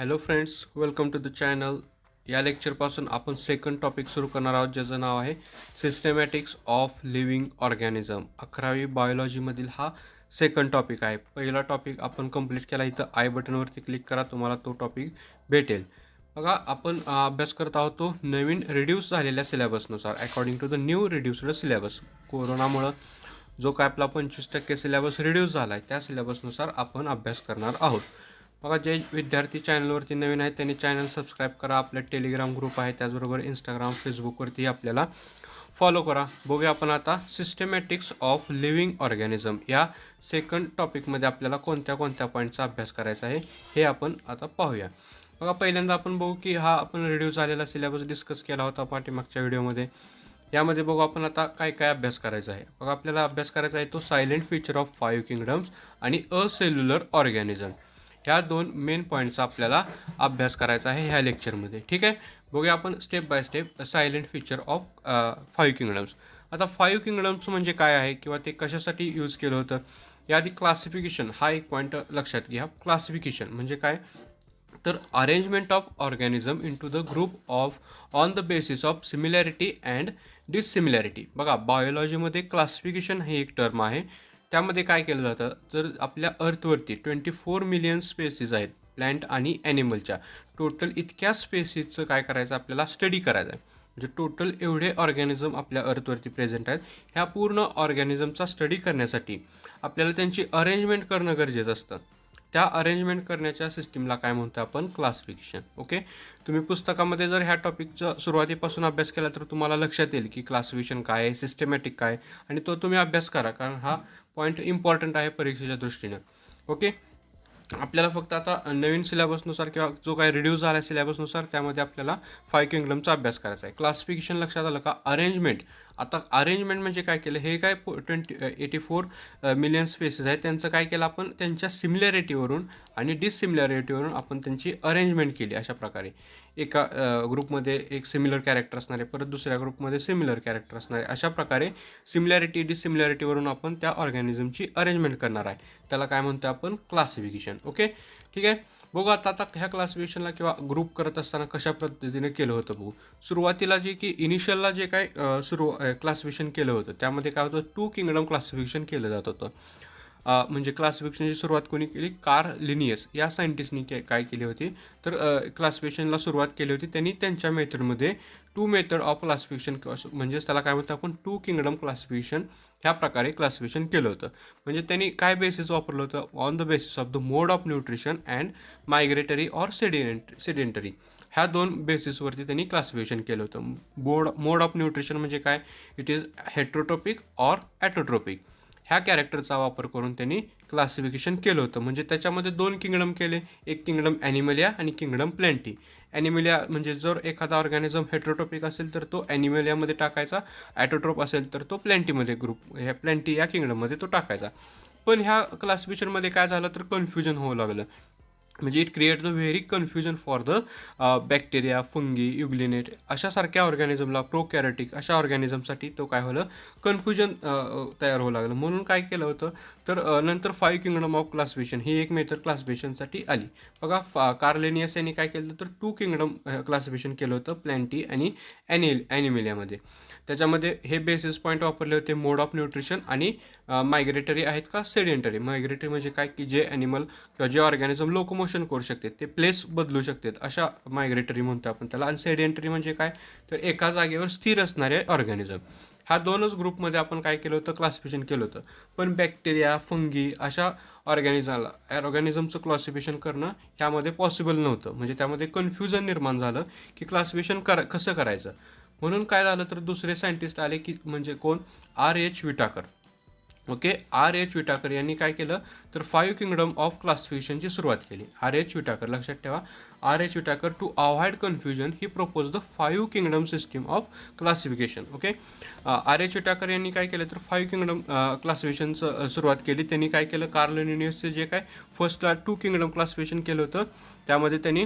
Hello friends, welcome to the channel. या लेक्चरपासून आपण सेकंड टॉपिक सुरू करणार आहोत, ज्याचं नाव आहे सिस्टमॅटिक्स ऑफ लिव्हिंग ऑर्गॅनिझम. 11वी बायोलॉजीमधील हा सेकंड टॉपिक आहे. पहिला टॉपिक आपण कंप्लीट केला. इथं आय बटनवरती क्लिक करा, तुम्हाला तो टॉपिक भेटेल. बघा, आपण अभ्यास करत आहोत तो नवीन रिड्यूस झालेल्या सिलेबसनुसार, according to the new reduced syllabus. कोरोनामुळं जो काय आपला 25% सिलेबस रिड्यूस झाला आहे, त्या सिलेबसनुसार आपण अभ्यास करणार आहोत. बघा, जे विद्यार्थी चॅनलवरती नवीन आहेत त्यांनी चॅनल सबस्क्राईब करा. आपल्या टेलिग्राम ग्रुप आहे, त्याचबरोबर इंस्टाग्राम फेसबुकवरती आपल्याला फॉलो करा. बघूया आपण आता सिस्टमॅटिक्स ऑफ लिव्हिंग ऑर्गॅनिझम या सेकंड टॉपिकमध्ये आपल्याला कोणत्या कोणत्या पॉईंटचा अभ्यास करायचा आहे हे आपण आता पाहूया. बघा, पहिल्यांदा आपण बघू की हा आपण रिड्यूस झालेला सिलेबस डिस्कस केला होता पाठीमागच्या व्हिडिओमध्ये. यामध्ये बघू आपण आता काय काय अभ्यास करायचा आहे. बघा, आपल्याला अभ्यास करायचा आहे तो सायलेंट फीचर ऑफ 5 किंगडम्स आणि असेल्युलर ऑर्गॅनिझम. ह्या दोन मेन पॉईंटचा आपल्याला अभ्यास करायचा आहे ह्या लेक्चरमध्ये. ठीक आहे, बघूया आपण step by step silent feature of 5 kingdoms. आता 5 किंगडम्स म्हणजे काय आहे किंवा ते कशासाठी यूज केलं होतं, याआधी क्लासिफिकेशन हा एक पॉईंट लक्षात घ्या. क्लासिफिकेशन म्हणजे काय, तर arrangement of organism into the group of on the basis of similarity and dissimilarity. बघा, बायोलॉजीमध्ये क्लासिफिकेशन हे एक टर्म आहे. त्यामध्ये काय केलं जातं, जर आपल्या अर्थवरती 24 मिलियन स्पेसीज आहेत प्लॅन्ट आणि ॲनिमलच्या, टोटल इतक्या स्पेसीजचं काय करायचं आपल्याला स्टडी करायचं आहे. म्हणजे टोटल एवढे ऑर्गॅनिझम आपल्या अर्थवरती प्रेझेंट आहेत. ह्या पूर्ण ऑर्गॅनिझमचा स्टडी करण्यासाठी आपल्याला त्यांची अरेंजमेंट करणं गरजेचं असतं. त्या अरेंजमेंट करण्याच्या सिस्टीमला काय म्हणतो आपण, क्लासिफिकेशन. ओके, तुम्ही पुस्तकामध्ये जर ह्या टॉपिकचा सुरुवातीपासून अभ्यास केला तर तुम्हाला लक्षात येईल की क्लासिफिकेशन काय आहे, सिस्टमॅटिक काय, आणि तो तुम्ही अभ्यास करा, कारण हा पॉईंट इम्पॉर्टंट आहे परीक्षेच्या दृष्टीनं. ओके, आपल्याला फक्त आता नवीन सिलेबसनुसार किंवा जो काही रिड्यूस झाला सिलेबसनुसार त्यामध्ये आपल्याला 5 किंगडमचा अभ्यास करायचा आहे. क्लासिफिकेशन लक्षात आलं का. अरेंजमेंट, आता अरेंजमेंट म्हणजे काय केलं, हे काय 84 मिलियन स्पेसेस आहेत, त्यांचं काय केलं आपण, त्यांच्या सिमिलॅरिटीवरून आणि डिसिमिलॅरिटीवरून आपण त्यांची अरेंजमेंट केली. अशा प्रकारे एका ग्रुपमध्ये एक सिमिलर कॅरेक्टर असणारे, परत दुसऱ्या ग्रुपमध्ये सिमिलर कॅरेक्टर असणारे, अशा प्रकारे सिमिलॅरिटी डिसिमिलॅरिटीवरून आपण त्या ऑर्गॅनिझमची अरेंजमेंट करणार आहे. त्याला काय म्हणतो आपण, क्लासिफिकेशन. ओके, ठीक आहे. बघू आता ह्या क्लासिफिकेशनला किंवा ग्रुप करत असताना कशा पद्धतीने केलं होतं बघू. सुरुवातीला जे की इनिशियलला जे काय क्लासिफिकेशन केलं होतं त्यामध्ये काय होतं, 2 किंगडम क्लासिफिकेशन केलं जात होतं. म्हणजे क्लासिफिकेशनची सुरुवात कोणी केली, कार्ल लिनियस या सायंटिस्टनी काय केली होती, तर क्लासिफिकेशनला सुरुवात केली होती त्यांनी त्यांच्या मेथडमध्ये. 2 मेथड ऑफ क्लासिफिकेशन म्हणजेच त्याला काय म्हणतो आपण, 2 किंगडम क्लासिफिकेशन ह्या प्रकारे क्लासिफिकेशन केलं होतं. म्हणजे त्यांनी काय बेसिस वापरलं होतं, on the basis of the mode of nutrition and migratory or sedentary. ह्या दोन बेसिसवरती त्यांनी क्लासिफिकेशन केलं होतं. मोड ऑफ न्यूट्रिशन म्हणजे काय, इट इज हेट्रोट्रोपिक ऑर ॲटोट्रोपिक. ह्या कॅरेक्टरचा वापर करून त्यांनी क्लासिफिकेशन केलं होतं. म्हणजे त्याच्यामध्ये 2 किंगडम केले, एक किंगडम ॲनिमलिया आणि किंगडम प्लॅन्टी. ॲनिमलिया म्हणजे जर एखादा ऑर्गॅनिझम हेट्रोट्रोपिक असेल तर तो ॲनिमलियामध्ये टाकायचा, ॲटोट्रोप असेल तर तो प्लॅन्टीमध्ये ह्या प्लॅन्टी या किंगडममध्ये तो टाकायचा. पण ह्या क्लासिफिकेशनमध्ये काय झालं तर कन्फ्युजन होऊ लागलं. म्हणजे it create the very confusion for the bacteria, fungi, युग्लिनेट अशासारख्या ऑर्गॅनिझमला, प्रोकॅरियोटिक अशा ऑर्गॅनिझमसाठी तो काय झालं, कन्फ्युजन तयार होऊ लागलं. म्हणून काय केलं होतं, तर नंतर 5 किंगडम ऑफ क्लासिफिकेशन ही एक मेथड क्लासिफिकेशनसाठी आली. बघा, कार्ल लिनियस यांनी काय केलं तर 2 किंगडम क्लासिफिकेशन केलं होतं प्लॅन्टी आणि ॲनिमिलियामध्ये. त्याच्यामध्ये हे बेसिस पॉईंट वापरले होते, मोड ऑफ न्यूट्रिशन आणि मायग्रेटरी आहेत का सेडेंटरी. मायग्रेटरी म्हणजे काय की जे ॲनिमल किंवा जे ऑर्गॅनिझम लोकोमोशन करू शकते, ते प्लेस बदलू शकतात, अशा मायग्रेटरी म्हणतो आपण त्याला. आणि सेडेंटरी म्हणजे काय, तर एका जागेवर स्थिर असणारे ऑर्गॅनिझम. ह्या दोनच ग्रुपमध्ये आपण काय केलं होतं, क्लासिफिकेशन केलं होतं. पण बॅक्टेरिया, फंगी अशा ऑर्गॅनिझमचं क्लासिफिकेशन करणं ह्यामध्ये पॉसिबल नव्हतं. म्हणजे त्यामध्ये कन्फ्युजन निर्माण झालं की क्लासिफिकेशन कसं करायचं. म्हणून काय झालं तर दुसरे सायंटिस्ट आले की म्हणजे कोण, R.H. Whittaker. Okay, R.H. Whittaker यांनी काय केलं तर 5 किंगडम ऑफ क्लासिफिकेशनची सुरुवात केली. R.H. विटाकर, लक्षात ठेवा, R.H. Whittaker to avoid confusion he propose the 5 kingdom system of classification. Okay, R.H. Whittaker यांनी काय केलं तर 5 किंगडम क्लासिफिकेशनचं सुरुवात केली. त्यांनी काय केलं, कार्ल लिनियसचे जे काय फर्स्ट 2 किंगडम क्लासिफिकेशन केलं होतं त्यामध्ये त्यांनी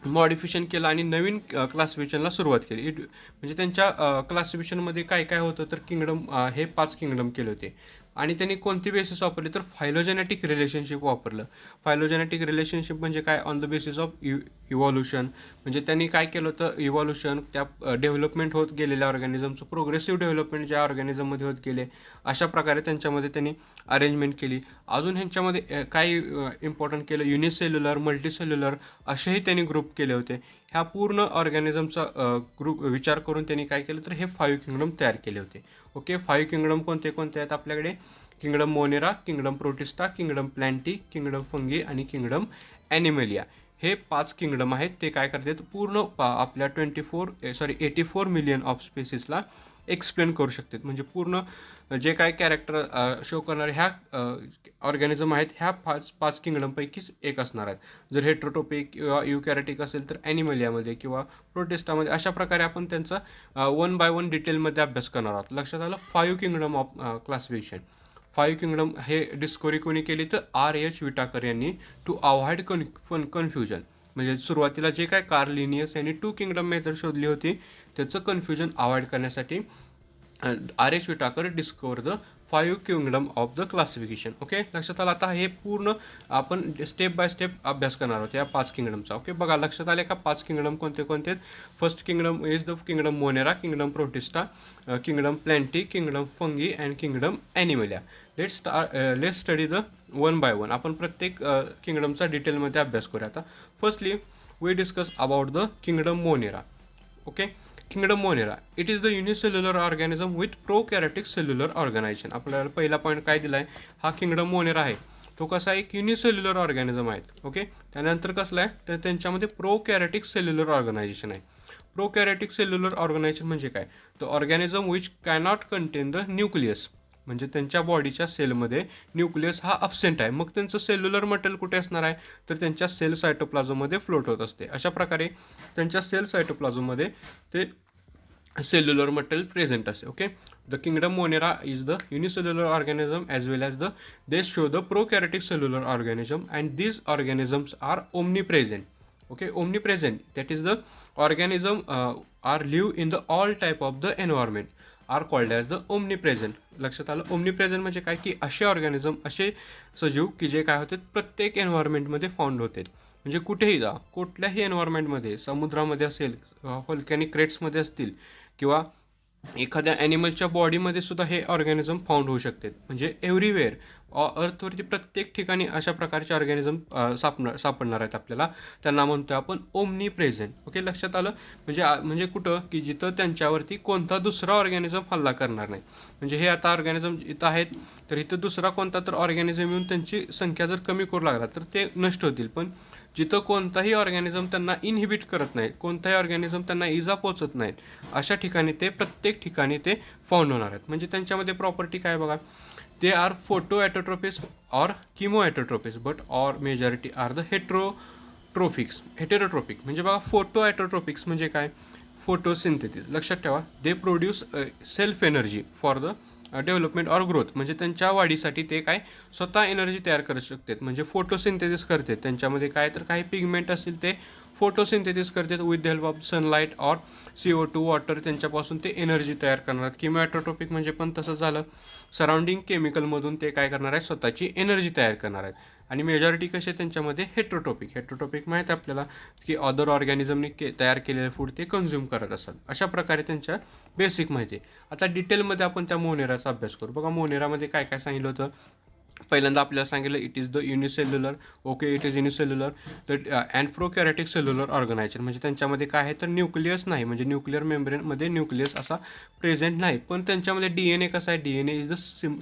मॉडिफिकेशन केलं आणि नवीन क्लासिफिकेशनला सुरुवात केली. म्हणजे त्यांच्या क्लासिफिकेशनमध्ये काय काय होतं तर किंगडम हे 5 किंगडम केले होते. आणि त्यांनी कोणती बेसिस वापरली तर फायलोजेनेटिक रिलेशनशिप वापरलं. फायलोजेनेटिक रिलेशनशिप म्हणजे काय, on the basis of evolution. म्हणजे त्यांनी काय केलं होतं, इव्हॉल्युशन त्या डेव्हलपमेंट होत गेलेल्या ऑर्गॅनिझमचं प्रोग्रेसिव्ह डेव्हलपमेंट ज्या ऑर्गॅनिझममध्ये होत गेले अशा प्रकारे त्यांच्यामध्ये त्यांनी अरेंजमेंट केली. अजून ह्यांच्यामध्ये काय इम्पॉर्टंट केलं, युनिसेल्युलर, मल्टीसेल्युलर असेही त्यांनी ग्रुप केले होते. ह्या पूर्ण ऑर्गॅनिझमचा ग्रुप विचार करून त्यांनी काय केलं तर हे 5 किंगडम तयार केले होते. ओके, 5 किंगडम कोणते कोणते आहेत आपल्याकडे, kingdom Monera, kingdom Protista, kingdom Plantae, kingdom fungi आणि किंगडम ॲनिमलिया. हे 5 किंगडम आहेत. ते काय करतात, पूर्ण आपल्या 84 मिलियन ऑफ स्पेसिसला एक्सप्लेन करू शकतात. म्हणजे पूर्ण जे काय कॅरेक्टर शो करणारे ह्या ऑर्गॅनिझम आहेत ह्या 5 किंगडमपैकीच एक असणार आहेत. जर हेट्रोटोपिक किंवा युकॅरेटिक असेल तर ॲनिमलियामध्ये किंवा प्रोटिस्टामध्ये अशा प्रकारे आपण त्यांचा 1 बाय 1 डिटेलमध्ये अभ्यास करणार आहोत. लक्षात आलं, 5 किंगडम ऑफ क्लासिफिकेशन. 5 किंगडम हे डिस्कवरी कोणी केली तर R.H. विटाकर यांनी, टू अवॉइड कन्फ्युजन. म्हणजे सुरुवातीला जे काय कार्ल लिनियस यांनी 2 किंगडम मेथड शोधली होती त्याचं कन्फ्युजन अवॉइड करण्यासाठी R.H. Whittaker discover the 5 kingdom of the classification. Okay, लक्षात आलं. आता हे पूर्ण आपण स्टेप बाय स्टेप अभ्यास करणार आहोत या 5 किंगडमचा. ओके, बघा लक्षात आले का 5 किंगडम कोणते कोणते आहेत. First kingdom is the kingdom Monera, kingdom Protista, kingdom Plantae, kingdom fungi and kingdom Animalia. Let study the 1 by 1. आपण प्रत्येक किंगडमचा डिटेलमध्ये अभ्यास करूया. आता firstly we discuss about the kingdom Monera. Okay, kingdom Monera, it is the unicellular organism with prokaryotic cellular organisation. आपल्याला पहिला point काय दिला आहे, हा किंगडम मोनेरा आहे तो कसा एक युनिसेल्युलर ऑर्गॅनिझम आहे. ओके, त्यानंतर कसला आहे तर त्यांच्यामध्ये प्रोकॅरियोटिक सेल्युलर ऑर्गनायझेशन आहे. प्रोकॅरियोटिक सेल्युलर ऑर्गनायझेशन म्हणजे काय, तर organism which cannot content the nucleus. म्हणजे त्यांच्या बॉडीच्या सेलमध्ये न्यूक्लियस हा अब्सेंट आहे. मग त्यांचं सेल्युलर मटेरियल कुठे असणार आहे तर त्यांच्या सेल सायटोप्लाझममध्ये फ्लोट होत असते. अशा प्रकारे त्यांच्या सेल सायटोप्लाझममध्ये ते सेल्युलर मटेरियल प्रेझेंट असते. Okay, the kingdom Monera is the unicellular organism as well as the they show the prokaryotic cellular organism and these organisms are omnipresent. Okay, omnipresent that is the organism are live in the all type of the environment are called as the omnipresent. लक्षात आलं, omni present म्हणजे काय की असे organism, असे सजीव की जे काय होते प्रत्येक एन्व्हायरमेंटमध्ये फाउंड होते. म्हणजे कुठेही जा, कुठल्याही एन्व्हायरमेंटमध्ये, समुद्रामध्ये असेल, व्होल्कॅनिक क्रेट्समध्ये असतील किंवा एखाद्या ॲनिमलच्या बॉडीमध्ये सुद्धा हे ऑर्गॅनिझम फाउंड होऊ शकते. म्हणजे एव्हरीवेअर अर्थवरती प्रत्येक ठिकाणी अशा प्रकारचे ऑर्गॅनिझम सापडणार आहेत आपल्याला. त्यांना म्हणतो आपण ओमनी प्रेझेंट. ओके, लक्षात आलं. म्हणजे कुठं की जिथं त्यांच्यावरती कोणता दुसरा ऑर्गॅनिझम हल्ला करणार नाही. म्हणजे हे आता ऑर्गॅनिझम इथं आहेत तर इथं दुसरा कोणता तर ऑर्गॅनिझम येऊन त्यांची संख्या जर कमी करू लागला तर ते नष्ट होतील. पण जिथं कोणताही ऑर्गॅनिझम त्यांना इनहिबिट करत नाही, कोणताही ऑर्गॅनिझम त्यांना इजा पोचत नाहीत, अशा ठिकाणी ते प्रत्येक ठिकाणी ते फाउंड होणार आहेत. म्हणजे त्यांच्यामध्ये प्रॉपर्टी काय बघा, they are photo autotrophs or chemo autotrophs but or majority are the heterotrophic. म्हणजे बघा फोटो ॲटोट्रोपिक्स म्हणजे काय, फोटोसिंथेसिस. लक्षात ठेवा, they produce self energy for the development or growth. म्हणजे त्यांच्या वाढीसाठी ते काय स्वतः एनर्जी तयार करू शकतात. म्हणजे फोटोसिंथेसिस करतात. त्यांच्यामध्ये काय तर काही पिगमेंट असतील ते फोटोसिंथेसिस करतात with the help of sunlight or CO2 water. त्यांच्यापासून ते एनर्जी तयार करणार आहेत. किमोॲटोट्रोपिक म्हणजे पण तसंच झालं, सराउंडिंग केमिकलमधून ते काय करणार आहेत, स्वतःची एनर्जी तयार करणार आहेत. आणि मेजॉरिटी कसे त्यांच्यामध्ये हेट्रोटोपिक माहीत आहे आपल्याला की अदर ऑर्गॅनिझमने तयार केलेले फूड ते कन्झ्युम करत असतात. अशा प्रकारे त्यांच्या बेसिक माहिती आहे. आता डिटेलमध्ये आपण त्या मोनेराचा अभ्यास करू. बघा मोनेरामध्ये काय काय सांगितलं होतं. पहिल्यांदा आपल्याला सांगितलं it is the unicellular. Okay, it is unicellular तर अँड प्रोकॅरियोटिक सेल्युलर ऑर्गनायझेशन. म्हणजे त्यांच्यामध्ये काय आहे तर न्यूक्लियस नाही, म्हणजे न्यूक्लिअर मेम्ब्रेनमध्ये न्यूक्लियस असा प्रेझेंट नाही. पण त्यांच्यामध्ये DNA कसा आहे, DNA is the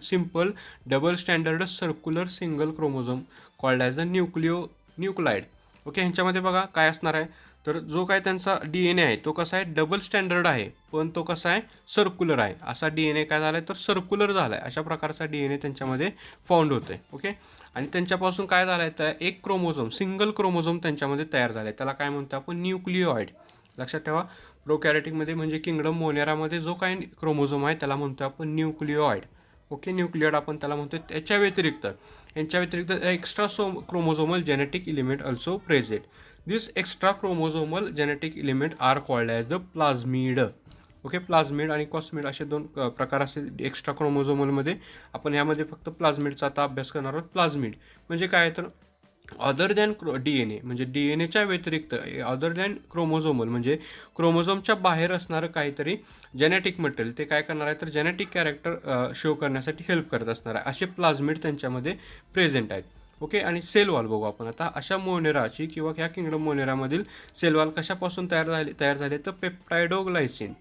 simple double standard circular single chromosome called as the nuclide. Okay, ह्यांच्यामध्ये बघा काय असणार आहे तर जो काय त्यांचा DNA आहे तो कसा आहे डबल स्टँडर्ड आहे, पण तो कसा आहे सर्क्युलर आहे. असा DNA काय झाला आहे तर सर्क्युलर झाला आहे. अशा प्रकारचा DNA त्यांच्यामध्ये फाउंड होतो आहे. ओके, आणि त्यांच्यापासून काय झालं आहे तर एक क्रोमोझोम, सिंगल क्रोमोझोम त्यांच्यामध्ये तयार झाला आहे. त्याला काय म्हणतो आपण न्यूक्लिओइड. लक्षात ठेवा, प्रोकॅरियोटिकमध्ये म्हणजे किंगडम मोनेरामध्ये जो काही क्रोमोझोम आहे त्याला म्हणतो आपण न्यूक्लिओइड. ओके, न्यूक्लिओइड आपण त्याला म्हणतो. यांच्या व्यतिरिक्त extra chromosomal genetic element also present. This extra chromosomal genetic element are called as the plasmid. Okay, plasmid आणि कॉस्मिड असे दोन प्रकार असतील एक्स्ट्रा क्रोमोझोमलमध्ये. आपण ह्यामध्ये फक्त प्लाझ्मिडचा आता अभ्यास करणार आहोत. प्लाझ्मिड म्हणजे काय तर अदर दॅन DNA, म्हणजे DNAच्या व्यतिरिक्त अदर दॅन क्रोमोझोमल म्हणजे क्रोमोझोमच्या बाहेर असणारं काहीतरी जेनेटिक मटेरियल ते काय करणार आहे तर जेनेटिक कॅरेक्टर शो करण्यासाठी हेल्प करत असणार आहे. असे प्लाझ्मिड त्यांच्यामध्ये प्रेझेंट आहेत. ओके, आणि सेल वॉल बघू आपण आता. अशा मोनेराची किंवा ह्या किंगडम मोनेरामधील सेल वॉल कशापासून तयार झाले तर पेप्टायडोग्लायसिन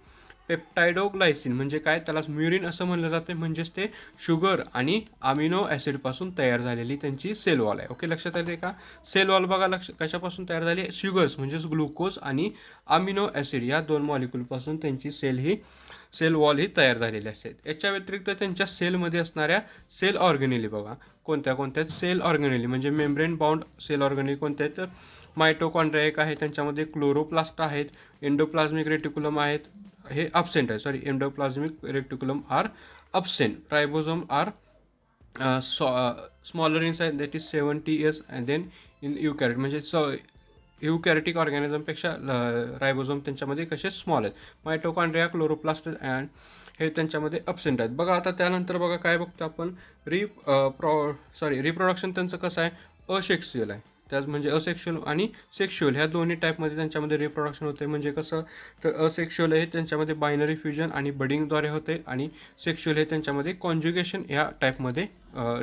म्हणजे काय, त्याला म्युरिन असं म्हणलं जाते, म्हणजेच ते शुगर आणि अमिनो ॲसिडपासून तयार झालेली त्यांची सेल वॉल आहे. ओके, लक्षात आले का. सेल वॉल बघा कशापासून तयार झाली, शुगर्स म्हणजेच ग्लुकोज आणि अमिनो ॲसिड या दोन मॉलिक्यूलपासून त्यांची सेल वॉल ही तयार झालेली असते. याच्या व्यतिरिक्त त्यांच्या सेलमध्ये असणाऱ्या सेल ऑर्गेनेली बघा कोणत्या सेल ऑर्गेनेली म्हणजे मेम्ब्रेन बाउंड सेल ऑर्गेनेली कोणत्या आहेत तर मायटोकॉन्ड्रिया एक आहे, त्यांच्यामध्ये क्लोरोप्लास्ट आहेत, एंडोप्लाझ्मिक रेटिक्युलम आहेत, हे अब्सेंट आहे, sorry, endoplasmic reticulum are absent, ribosome are smaller in size that is 70s and then in eukaryote म्हणजे युकॅरियोटिक ऑर्गॅनिझमपेक्षा रायबोझोम त्यांच्यामध्ये कसे स्मॉल आहेत. मायटोकॉन्ड्रिया, क्लोरोप्लास्ट अँड हे त्यांच्यामध्ये अब्सेंट आहेत. बघा आता त्यानंतर बघा काय बघतो आपण, रिप्रोडक्शन त्यांचं कसं आहे, असेक्शुअल आहे. त्याच म्हणजे असेक्शुअल आणि सेक्शुअल ह्या दोन्ही टाईपमध्ये त्यांच्यामध्ये रिप्रोडक्शन होते. म्हणजे कसं तर असेक्शुअल हे त्यांच्यामध्ये बायनरी फ्युजन आणि बडिंगद्वारे होते आणि सेक्शुअल हे त्यांच्यामध्ये कॉन्ज्युगेशन ह्या टाईपमध्ये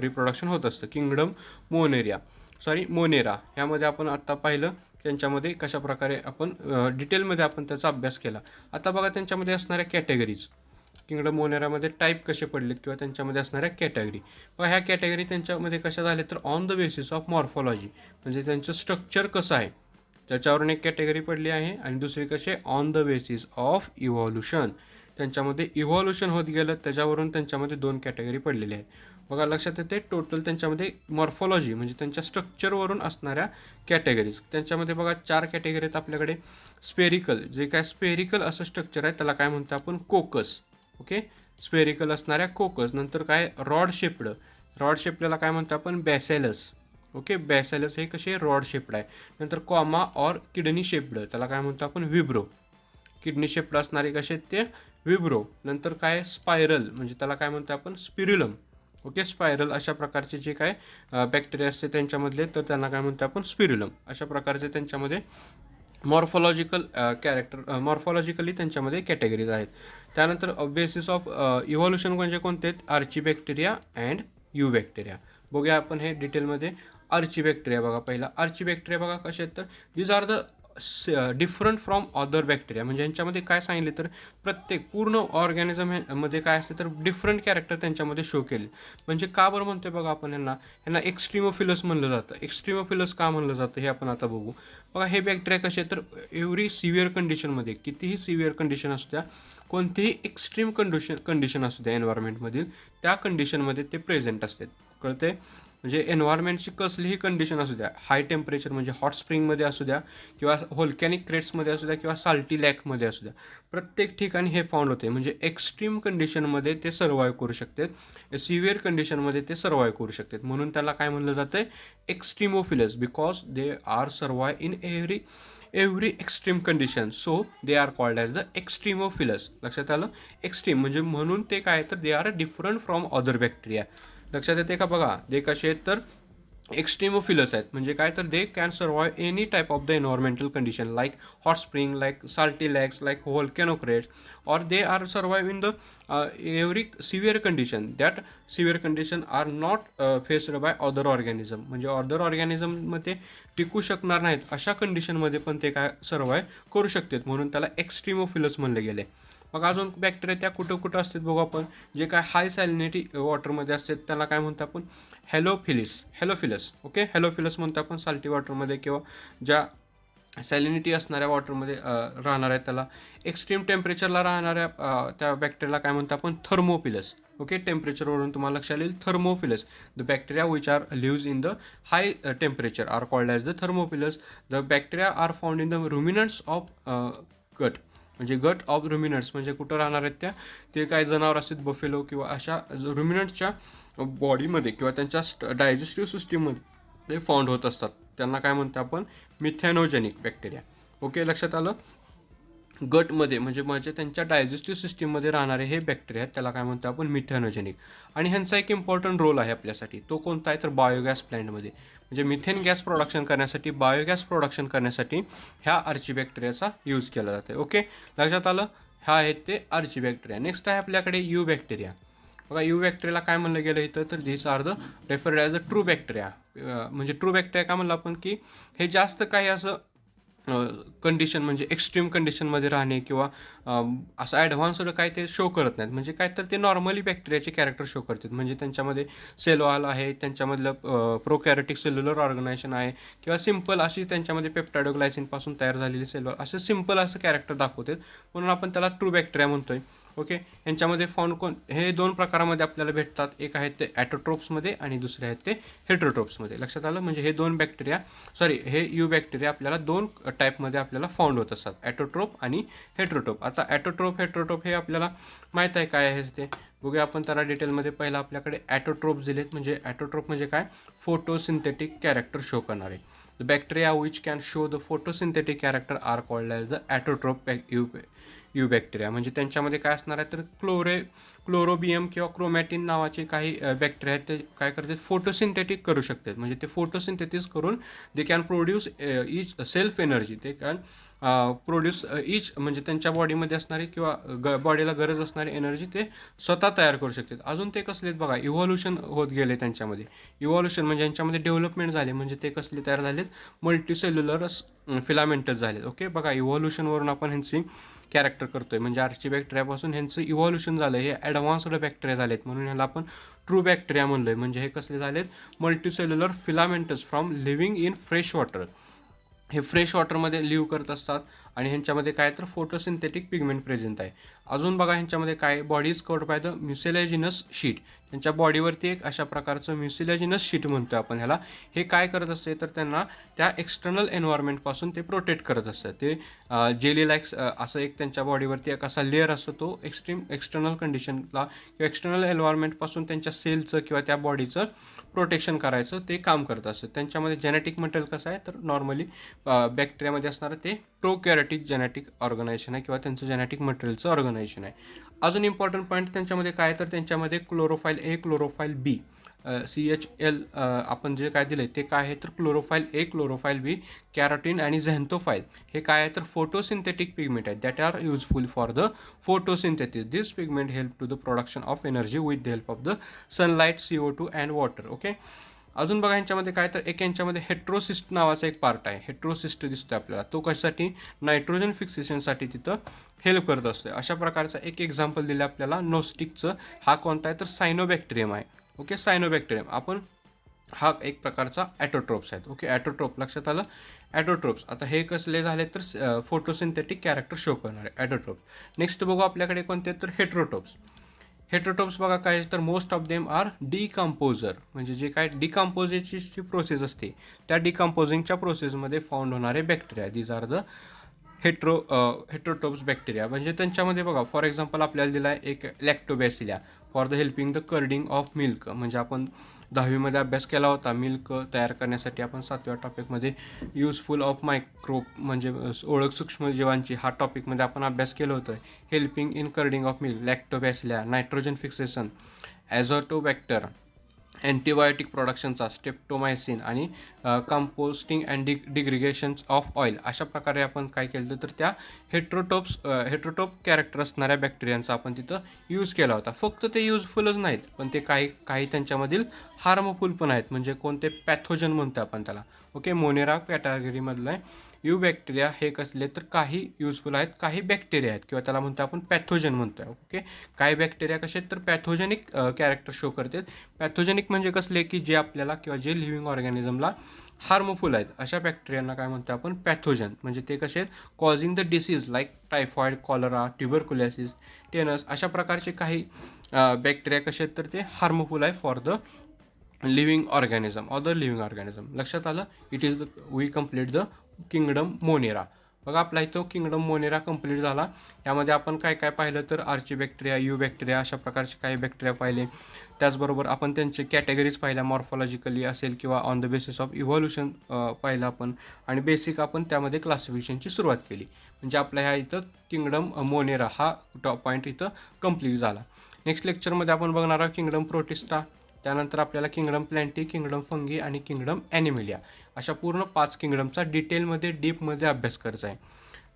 रिप्रोडक्शन होत असतं. किंगडम मोनेरा ह्यामध्ये आपण आत्ता पाहिलं त्यांच्यामध्ये कशा प्रकारे आपण डिटेलमध्ये आपण त्याचा अभ्यास केला. आता बघा त्यांच्यामध्ये असणाऱ्या कॅटेगरीज, किंगडम मोनेरामध्ये टाईप कसे पडलेत किंवा त्यांच्यामध्ये असणाऱ्या कॅटेगरी. व ह्या कॅटेगरी त्यांच्यामध्ये कशा झाल्या तर on the basis of morphology म्हणजे त्यांचं स्ट्रक्चर कसं आहे त्याच्यावरून एक कॅटेगरी पडली आहे, आणि दुसरी कसे on the basis of evolution, त्यांच्यामध्ये इव्हॉल्युशन होत गेलं त्याच्यावरून त्यांच्यामध्ये दोन कॅटेगरी पडलेली आहे. बघा लक्षात येते टोटल त्यांच्यामध्ये मॉर्फॉलॉजी म्हणजे त्यांच्या स्ट्रक्चरवरून असणाऱ्या कॅटेगरीज त्यांच्यामध्ये बघा 4 कॅटेगरी आहेत आपल्याकडे. स्पेरिकल, जे काय स्पेरिकल असं स्ट्रक्चर आहे त्याला काय म्हणतो आपण, कोकस. ओके, स्पेरिकल असणाऱ्या कोकस. नंतर काय रॉड शेपडला काय म्हणतो आपण, बॅसेलस. ओके, बॅसेलस हे कसे रॉड शेपड आहे. नंतर कॉमा और किडनी शेपड त्याला काय म्हणतो आपण, विब्रो. किडनी शेपड असणारे कसे ते विब्रो. नंतर काय स्पायरल म्हणजे त्याला काय म्हणतो आपण, स्पिरुलम. ओके, स्पायरल अशा प्रकारचे जे काय बॅक्टेरिया असते त्यांच्यामधले तर त्यांना काय म्हणतो आपण, स्पिरुलम. अशा प्रकारचे त्यांच्यामध्ये मॉर्फॉलॉजिकली त्यांच्यामध्ये कॅटेगरीज आहेत. त्यानंतर बेसिस ऑफ इव्हॉल्युशन म्हणजे कोणते आहेत, आर्चीबॅक्टेरिया अँड युबॅक्टेरिया. बघूया आपण हे डिटेलमध्ये. आर्चीबॅक्टेरिया बघा पहिला. आर्चीबॅक्टेरिया बघा कसे आहेत तर these are the different from other bacteria म्हणजे यांच्यामध्ये काय सांगितले तर प्रत्येक पूर्ण ऑर्गॅनिझममध्ये काय असते तर डिफरंट कॅरेक्टर त्यांच्यामध्ये शो केले. म्हणजे का बरं म्हणतोय बघा आपण यांना एक्स्ट्रीमोफिलस म्हणलं जातं. एक्स्ट्रीमोफिलस का म्हणलं जातं हे आपण आता बघू. बघा हे बॅक्टेरिया कसे तर एव्हरी सिव्हिअर कंडिशनमध्ये, कितीही सिव्हिअर कंडिशन असू द्या, कोणतीही एक्स्ट्रीम कंडिशन असू द्या एन्व्हायरमेंटमधील, त्या कंडिशनमध्ये ते प्रेझेंट असतात. कळते, म्हणजे एन्व्हायरमेंटची कसलीही कंडिशन असू द्या, हाय टेम्परेचर म्हणजे हॉट स्प्रिंगमध्ये असू द्या किंवा व्होल्कॅनिक क्रेट्समध्ये असू द्या किंवा साल्टी लॅकमध्ये असू द्या, प्रत्येक ठिकाणी हे फाउंड होते. म्हणजे एक्स्ट्रीम कंडिशनमध्ये ते सर्वाईव्ह करू शकतात, सिव्हिअर कंडिशनमध्ये ते सर्वाईव्ह करू शकतात. म्हणून त्याला काय म्हणलं जातं, extremophiles, because they are survive in every extreme condition, so they are called as the extremophiles. लक्षात आलं, एक्स्ट्रीम म्हणजे म्हणून ते काय तर they are different from other bacteria. लक्षात येते का. बघा ते कसे आहेत तर एक्स्ट्रीमोफिलस आहेत म्हणजे काय तर they can survive any type of the environmental condition like hot spring, like salty lakes, like volcano craters, और they are survive in the every severe condition. That severe condition are not faced by other organism म्हणजे other ऑर्गॅनिझममध्ये टिकू शकणार नाहीत अशा कंडिशनमध्ये पण ते काय सर्वाईव्ह करू शकतात. म्हणून त्याला एक्स्ट्रीमोफिलस म्हणले गेले. मग अजून बॅक्टेरिया त्या कुठं असतात बघू आपण. जे काय हाय सॅलिनिटी वॉटरमध्ये असतात त्याला काय म्हणतो आपण, हॅलोफिलस. ओके, हॅलोफिलस म्हणतो आपण साल्टी वॉटरमध्ये किंवा ज्या सॅलिनिटी असणाऱ्या वॉटरमध्ये राहणार आहे त्याला. एक्स्ट्रीम टेम्परेचरला राहणाऱ्या त्या बॅक्टेरियाला काय म्हणतो आपण, थर्मोफिलस. ओके, टेम्परेचरवरून तुम्हाला लक्षात येईल thermophiles. The bacteria which are lives in the high temperature are called as the thermophiles. The bacteria are found in the ruminants of gut म्हणजे गट ऑफ रुमिनंट्स म्हणजे कुठं राहणार आहेत त्या, ते काय जनावर असतात बफेलो किंवा अशा रुमिनंट्सच्या बॉडीमध्ये किंवा त्यांच्या डायजेस्टिव्ह सिस्टीममध्ये ते फाउंड होत असतात. त्यांना काय म्हणतो आपण, मिथॅनोजेनिक बॅक्टेरिया. ओके, लक्षात आलं. गटमध्ये म्हणजे त्यांच्या डायजेस्टिव्ह सिस्टीममध्ये राहणारे हे बॅक्टेरिया आहेत, त्याला काय म्हणतो आपण मिथेनोजेनिक. आणि ह्यांचा एक इम्पॉर्टंट रोल आहे आपल्यासाठी. तो कोणता आहे तर बायोगॅस प्लॅन्टमध्ये, म्हणजे मिथेन गॅस प्रोडक्शन करण्यासाठी, बायोगॅस प्रोडक्शन करण्यासाठी ह्या आर्चीबॅक्टेरियाचा यूज केला जातो. ओके, लक्षात आलं. ह्या आहेत ते आर्चीबॅक्टेरिया. नेक्स्ट आहे आपल्याकडे यू बॅक्टेरिया. बघा यू बॅक्टेरियाला काय म्हणलं गेलं इथं तर this are the referred as a true bacteria. म्हणजे ट्रू बॅक्टेरिया काय म्हणलं आपण की हे जास्त काही असं कंडिशन म्हणजे एक्स्ट्रीम कंडिशनमध्ये राहणे किंवा असं ॲडव्हान्स्ड काय ते शो करत नाहीत. म्हणजे काय तर ते नॉर्मली बॅक्टेरियाचे कॅरेक्टर शो करतात. म्हणजे त्यांच्यामध्ये सेल वॉल आहे, त्यांच्यामधलं प्रोकॅरियोटिक सेल्युलर ऑर्गनायझेशन आहे, किंवा सिम्पल अशी त्यांच्यामध्ये पेप्टायडोग्लायसिनपासून तयार झालेली सेल वॉल, असं सिम्पल असं कॅरेक्टर दाखवतात. म्हणून आपण त्याला ट्रू बॅक्टेरिया म्हणतोय. ओके, यांच्यामध्ये फाउंड हे दोन प्रकारामध्ये आपल्याला भेटतात. एक आहेत ते ॲटोट्रोप्समध्ये आणि दुसरे आहेत ते हेट्रोट्रोप्समध्ये. लक्षात आलं. म्हणजे हे दोन बॅक्टेरिया हे यू बॅक्टेरिया आपल्याला दोन टाईपमध्ये आपल्याला फाउंड होत असतात, ॲटोट्रोप आणि हेट्रोट्रोप. आता ॲटोट्रोप हेट्रोट्रोप हे आपल्याला माहीत आहे काय आहे ते. बघूया आपण त्याला डिटेलमध्ये. पहिला आपल्याकडे ॲटोट्रोप्स दिलेत. म्हणजे ॲटोट्रोप म्हणजे काय, फोटोसिंथेटिक कॅरेक्टर शो करणारे. The bacteria which can show the photosynthetic character are called as the autotroph eubacteria. म्हणजे त्यांच्यामध्ये काय असणार आहे तर क्लोरोबियम किंवा क्रोमॅटिन नावाचे काही बॅक्टेरिया आहेत, ते काय करतात, फोटोसिंथेटिक करू शकतात. म्हणजे ते फोटोसिंथेसिस करून they can produce each self energy. ते कॅन प्रोड्यूस इच म्हणजे त्यांच्या बॉडीमध्ये असणारी किंवा बॉडीला गरज असणारी एनर्जी ते स्वतः तयार करू शकतात. अजून ते कसले आहेत बघा, इव्हॉल्युशन होत गेले त्यांच्यामध्ये. इव्हॉल्युशन म्हणजे यांच्यामध्ये डेव्हलपमेंट झाले. म्हणजे ते कसले तयार झालेत, मल्टीसेल्युलर फिलामेंटस झालेत. ओके, बघा इव्हॉल्युशनवरून आपण ह्यांची कॅरेक्टर करतोय. म्हणजे आर्चीबॅक्टेरियापासून ह्यांचं इव्हॉल्युशन झालं, हे ॲडव्हान्स्ड बॅक्टेरिया झालेत. म्हणून ह्याला आपण ट्रू बॅक्टेरिया म्हणलोय. म्हणजे हे कसले झालेत, multicellular filamentous from living in fresh water. हे फ्रेश वॉटरमध्ये लिव्ह करत असतात आणि ह्यांच्यामध्ये काय तर फोटोसिंथेटिक पिगमेंट प्रेझेंट आहे. अजून बघा ह्यांच्यामध्ये काय, body is covered by the mucilaginous sheet. त्यांच्या बॉडीवरती एक अशा प्रकारचं म्युसिलेजिनस शीट म्हणतो आपण ह्याला. हे काय करत असते तर त्यांना त्या एक्सटर्नल एन्व्हायरमेंटपासून ते प्रोटेक्ट करत असतं. ते जेली लाईक्स असं एक त्यांच्या बॉडीवरती एक असा लेअर असतो, तो एक्सटर्नल कंडिशनला किंवा एक्सटर्नल एन्व्हायरमेंटपासून त्यांच्या सेलचं किंवा त्या बॉडीचं प्रोटेक्शन करायचं ते काम करत असतं. त्यांच्यामध्ये जेनेटिक मटेरियल कसं आहे तर नॉर्मली बॅक्टेरियामध्ये असणारं ते प्रोकॅरियोटिक जेनेटिक ऑर्गनायझेशन आहे किंवा त्यांचं जेनेटिक मटेरियलचं ऑर्गनायझेशन आहे. अजून इम्पॉर्टंट पॉईंट त्यांच्यामध्ये काय तर त्यांच्यामध्ये क्लोरोफाईल ए, क्लोरोफाईल बी, CHL आपण जे काय दिलं ते काय आहे तर क्लोरोफाईल ए, क्लोरोफाईल बी, कॅरोटीन आणि झॅन्थोफाईल हे काय आहे तर फोटोसिंथेटिक पिगमेंट आहेत that are useful for the photosynthesis. This pigment help to the production of energy with the help of the sunlight, CO2 and water. Okay, अजून बघा यांच्यामध्ये काय तर एक यांच्यामध्ये हेट्रोसिस्ट नावाचा एक पार्ट आहे. हेट्रोसिस्ट दिसतोय आपल्याला. तो कशासाठी, नायट्रोजन फिक्सेशनसाठी तिथं हेल्प करत असतोय. अशा प्रकारचा एक एक्झाम्पल दिलं आपल्याला नोस्टिकचं. हा कोणता आहे तर सायनोबॅक्टेरियम आहे. ओके, सायनोबॅक्टेरियम आपण हा एक प्रकारचा ॲटोट्रोप्स आहेत. ओके, ॲटोट्रोप लक्षात आलं. ॲटोट्रोप्स आता हे कसले झाले तर फोटोसिंथेटिक कॅरेक्टर शो करणारे ॲटोट्रोप. नेक्स्ट बघू आपल्याकडे कोणते तर हेट्रोट्रोप्स. हेट्रोट्रोप्स बघा काय तर most of them are decomposer. म्हणजे जे काय डिकम्पोजेशनची प्रोसेस असते त्या डिकम्पोजिंगच्या प्रोसेसमध्ये फाउंड होणारे bacteria. These are the heterotrophs bacteria. म्हणजे त्यांच्यामध्ये बघा फॉर एक्झाम्पल आपल्याला दिला आहे एक lactobacilli for the helping the curding of milk. म्हणजे आपण 10वीमध्ये अभ्यास केला होता मिल्क तयार करण्यासाठी. आपण 7व्या टॉपिकमध्ये युजफुल ऑफ मायक्रोब म्हणजे ओळख सूक्ष्मजीवांची हा टॉपिकमध्ये आपण अभ्यास केला होतं. Helping in curding of milk, lactobacilli, nitrogen fixation, Azotobacter, antibiotic प्रोडक्शनचा स्टेप्टोमायसिन आणि composting and degradations of oil. अशा प्रकारे आपण काय केलं तर त्या हेट्रोटोप कॅरेक्टर असणाऱ्या बॅक्टेरियांचा आपण तिथं यूज केला होता. फक्त ते युजफुलच नाहीत पण ते काही त्यांच्यामधील हार्मफुल पण आहेत. म्हणजे कोणते पॅथोजन म्हणतो आपण त्याला. ओके, मोनेरा कॅटेगरीमधलं आहे. यू बॅक्टेरिया हे कसले तर काही युजफुल आहेत, काही बॅक्टेरिया आहेत किंवा त्याला म्हणतो आपण पॅथोजन म्हणतोय. ओके, काही बॅक्टेरिया कसे आहेत तर पॅथोजेनिक कॅरेक्टर शो करतात. पॅथोजेनिक म्हणजे कसले की जे आपल्याला किंवा जे लिव्हिंग ऑर्गॅनिझमला हार्मफुल आहेत अशा बॅक्टेरियांना काय म्हणतो आपण पॅथोजन. म्हणजे ते कसे आहेत causing the disease like typhoid, cholera, tuberculosis, tetanus अशा प्रकारचे काही बॅक्टेरिया कसे आहेत तर ते हार्मफुल आहे for the living organism, other living organism. लक्षात आलं. It is the we complete the kingdom Monera. बघा आपला इथं किंगडम मोनेरा कंप्लीट झाला. यामध्ये आपण काय काय पाहिलं तर आर्चीबॅक्टेरिया, यू बॅक्टेरिया अशा प्रकारचे काही बॅक्टेरिया पाहिले. त्याचबरोबर आपण त्यांचे कॅटेगरीज पाहिल्या, मॉर्फॉलॉजिकली असेल किंवा on the basis of evolution पाहिलं आपण, आणि बेसिक आपण त्यामध्ये क्लासिफिकेशनची सुरुवात केली. म्हणजे आपल्या ह्या इथं किंगडम मोनेरा हा पॉईंट इथं कंप्लीट झाला. नेक्स्ट लेक्चरमध्ये आपण बघणार आहोत किंगडम प्रोटिस्टा, त्यानंतर आपल्याला किंगडम प्लॅन्टी, किंगडम फंगी आणि किंगडम ॲनिमेलिया अशा पूर्ण 5 किंगडमचा डिटेलमध्ये डीपमध्ये अभ्यास करायचा आहे.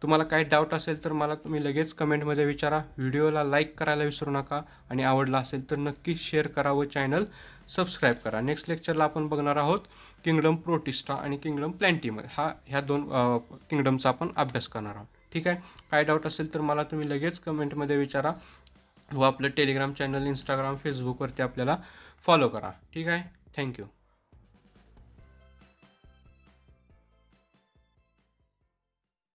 तुम्हाला काही डाऊट असेल तर मला तुम्ही लगेच कमेंटमध्ये विचारा. व्हिडिओला लाईक करायला विसरू नका आणि आवडला असेल तर नक्कीच शेअर करा व चॅनल सबस्क्राईब करा. नेक्स्ट लेक्चरला आपण बघणार आहोत किंगडम प्रोटिस्टा आणि किंगडम प्लॅन्टीमध्ये ह्या 2 किंगडमचा आपण अभ्यास करणार आहोत. ठीक आहे. काय डाऊट असेल तर मला तुम्ही लगेच कमेंटमध्ये विचारा व आपलं टेलिग्राम चॅनल, इंस्टाग्राम, फेसबुकवरती आपल्याला फॉलो करा. ठीक आहे. थँक्यू.